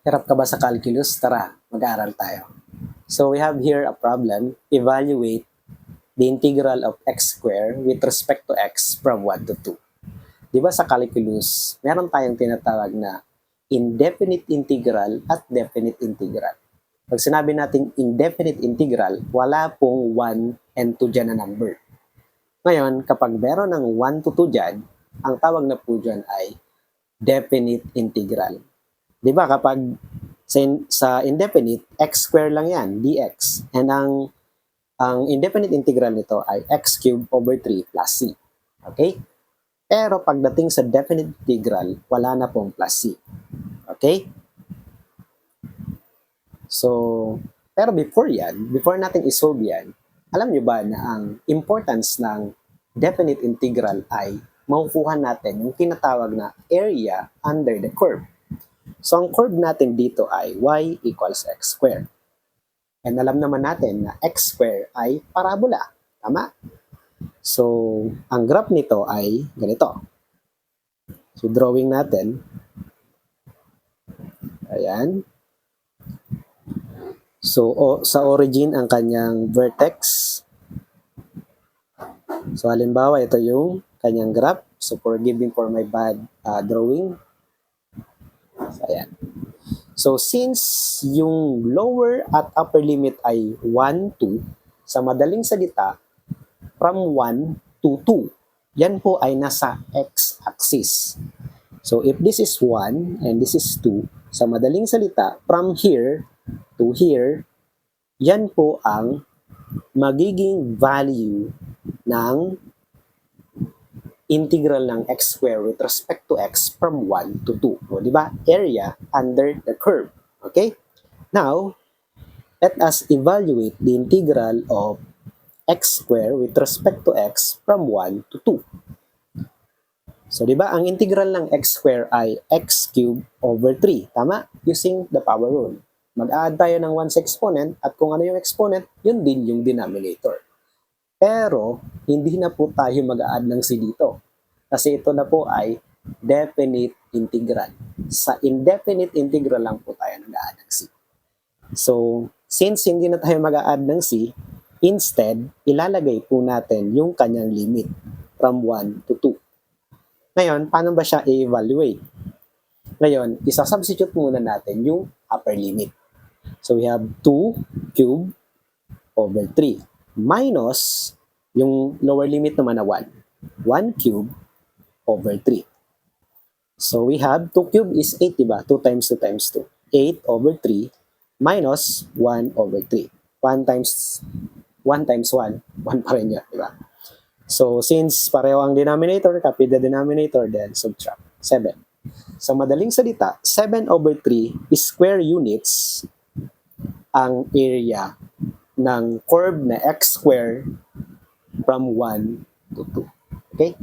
Hirap ka ba sa calculus? Tara, mag-aaral tayo. So we have here a problem. Evaluate the integral of x squared with respect to x from 1 to 2. Di ba sa calculus, meron tayong tinatawag na indefinite integral at definite integral. Pag sinabi natin indefinite integral, wala pong 1 and 2 dyan na number. Ngayon, kapag meron ng 1 to 2 dyan, ang tawag na po dyan ay definite integral. Di ba kapag sa indefinite, x squared lang yan, dx. And ang indefinite integral nito ay x cubed over 3 plus c. Okay? Pero pagdating sa definite integral, wala na pong plus c. Okay? So, pero before natin isolve yan, alam nyo ba na ang importance ng definite integral ay makukuha natin yung tinatawag na area under the curve. So, ang curve natin dito ay y equals x squared. And alam naman natin na x squared ay parabola. Tama? So, ang graph nito ay ganito. So, drawing natin. Ayan. So, sa origin ang kanyang vertex. So, halimbawa, ito yung kanyang graph. So, forgive me for my bad drawing. So, ayan. So, since yung lower at upper limit ay 1, 2, sa madaling salita, from 1 to 2, yan po ay nasa x-axis. So, if this is 1 and this is 2, sa madaling salita, from here to here, yan po ang magiging value ng integral ng x squared with respect to x from 1 to 2. O, di ba? Area under the curve. Okay? Now, let us evaluate the integral of x squared with respect to x from 1 to 2. So, di ba? Ang integral ng x squared ay x cubed over 3. Tama? Using the power rule. Mag-add tayo ng 1 sa exponent at kung ano yung exponent, yun din yung denominator. Pero, hindi na po tayo mag-a-add ng c dito. Kasi ito na po ay definite integral. Sa indefinite integral lang po tayo nag-a-add ng c. So, since hindi na tayo mag-a-add ng c, instead, ilalagay po natin yung kanyang limit from 1 to 2. Ngayon, paano ba siya i-evaluate? Ngayon, isa-substitute muna natin yung upper limit. So, we have 2 cubed over 3. Minus, yung lower limit naman na 1. 1 cube over 3. So, we have 2 cube is 8, diba? 2 times 2 times 2. 8 over 3 minus 1 over 3. 1 times 1, 1 pa rin yun, diba? So, since pareho ang denominator, copy the denominator, then subtract. 7. Sa madaling salita, 7 over 3 is square units ang area ng curve na x squared from 1 to 2. Okay?